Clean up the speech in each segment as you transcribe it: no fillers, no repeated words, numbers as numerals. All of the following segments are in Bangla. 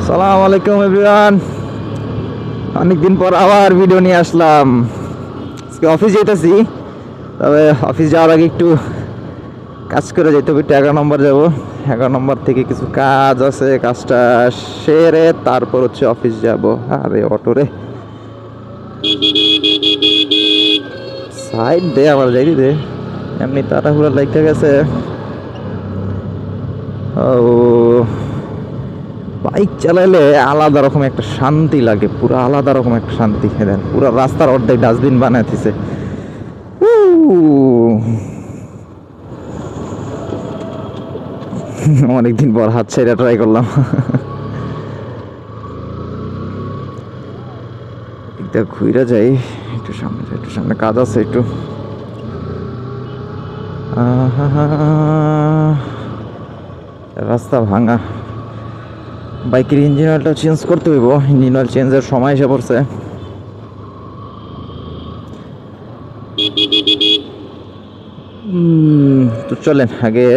সালাম আলাইকুম এভরিওয়ান। অনেকদিন পর আবার ভিডিও নিয়ে আসলাম। আজকে অফিস যেতেছি, তবে অফিস যাওয়ার আগে একটু কাজ করে যেতে হবে। একটু 11 নম্বর যাবো। 11 নম্বর থেকে কিছু কাজ আছে, কাজটা সেরে তারপর হচ্ছে অফিস যাব। আরে অটো রে, সাইড দে, আবার যাই দে, এমনি তাড়াহুড়া লাগতে গেছে। ও, বাইক চালাইলে আলাদা রকম একটা শান্তি লাগে, পুরো আলাদা রকম একটা শান্তি। দেন পুরো রাস্তার অর্ধেক ডাস্টবিন বানায় দিছে। অনেকদিন পর হাত ছেড়ে ট্রাই করলাম। এটা ঘুরে যাই, একটু সামনে যাই, একটু সামনে কাজ আছে একটু। রাস্তা ভাঙা, বাইকের ইঞ্জিন অয়েলটা চেঞ্জ করতে হইব। ইঞ্জিন অয়েল চেঞ্জের সময় এসে পড়ছে। তো চলেন আগে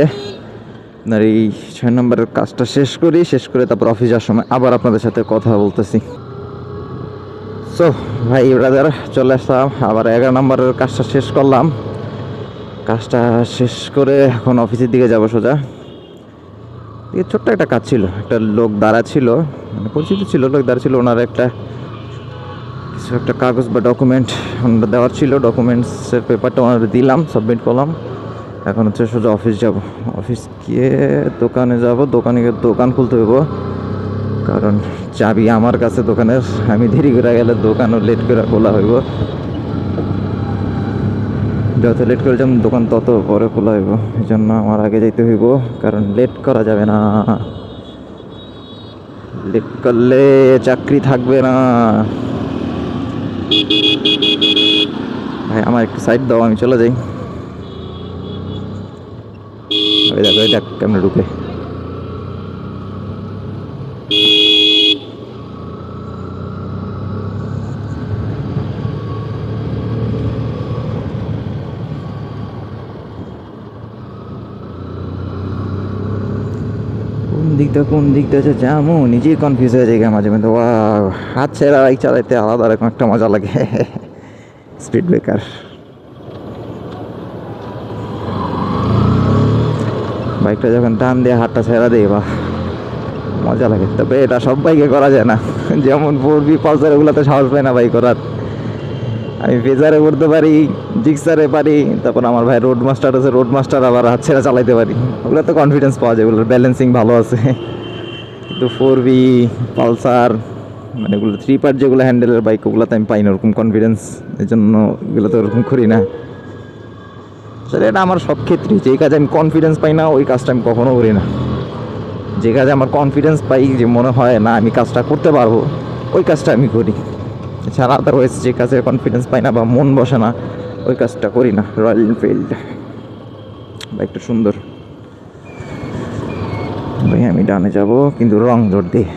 আপনার এই 6 নম্বরের কাজটা শেষ করি, শেষ করে তারপর অফিস যাওয়ার সময় আবার আপনাদের সাথে কথা বলতেছি। সো ভাই ব্রাদার, চলে আসলাম আবার 11 নম্বরের কাজটা শেষ করলাম। কাজটা শেষ করে এখন অফিসের দিকে যাবো সোজা। ছোট্ট একটা কাজ ছিল, একটা লোক দাঁড়া ছিল, মানে পরিচিত ছিল, লোক দাঁড়া ছিল, ওনার একটা কিছু একটা কাগজ বা ডকুমেন্ট ওনার দেওয়ার ছিল। ডকুমেন্টসের পেপারটা ওনার দিলাম, সাবমিট করলাম। এখন হচ্ছে সোজা অফিস যাব। অফিস গিয়ে দোকানে যাব, দোকানে গিয়ে দোকান খুলতে হইব, কারণ চাবি আমার কাছে দোকানের। আমি দেরি করে গেলে দোকানও লেট করে খোলা হইব। যত লেট করে যেমন দোকান তত পরে খোলা হইব, এই জন্য আমার আগে যাইতে হইব, কারণ লেট করা যাবে না। লেট করলে চাকরি থাকবে না। ভাই আমার একটু সাইড দাও, আমি চলে যাই। ওই দেখ, ওই দেখ কেমন ঢুকে। কোন দিক দিয়ে যাবো নিজেই কনফিউজ হয়ে যায় মাঝে মধ্যে। হাত ছেড়া বাইক চালাইতে আলাদা রকম একটা মজা লাগে। স্পিড ব্রেকার, বাইকটা যখন টান দিয়ে হাতটা ছেড়া দেয়, বাহ মজা লাগে। তবে এটা সব বাইকে করা যায় না। যেমন 4B পালসার, ওগুলোতে সাহস পায় না বাইক করার। আমি ফেজারে করতে পারি, জিক্সারে পারি, তারপর আমার ভাই রোড মাস্টার আছে, রোড মাস্টার আবার হাত ছেড়া চালাইতে পারি। ওগুলো তো কনফিডেন্স পাওয়া যায়, ওগুলোর ব্যালেন্সিং ভালো আছে। কিন্তু 4B পালসার, মানে ওগুলো 3 পার্ট যেগুলো হ্যান্ডেলের বাইক, ওগুলোতে আমি পাই না ওরকম কনফিডেন্স। এই জন্য ওগুলো তো ওরকম করি না। আসলে এটা আমার সব ক্ষেত্রেই, যেই কাজে আমি কনফিডেন্স পাই না ওই কাজটা আমি কখনো করি না। যে কাজে আমার কনফিডেন্স পাই, যে মনে হয় না আমি কাজটা করতে পারবো, ওই কাজটা আমি করি। এছাড়া আদারওয়াইজ যে কাজে কনফিডেন্স পাই না বা মন বসে না, ওই কাজটা করি না। রয়্যাল এনফিল্ড বাইকটা সুন্দর। ভাই আমি ডানে যাব, কিন্তু রং জোর দিয়ে।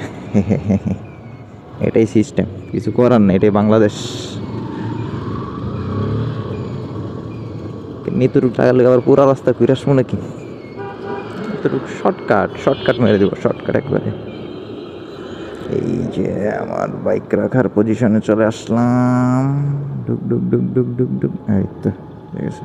এটাই সিস্টেম, কিছু করার নেই, এটাই বাংলাদেশ। নিতুরুক লাগালে আবার পুরো রাস্তা ঘুরে আসবো নাকি? নিতুরুক শর্টকাট মেরে দেবো, শর্টকাট একবারে। এই যে আমার বাইক রাখার পজিশনে চলে আসলাম। ডুক ডুক ডুক ডুক ডুক ডুক, এই তো ঠিক আছে।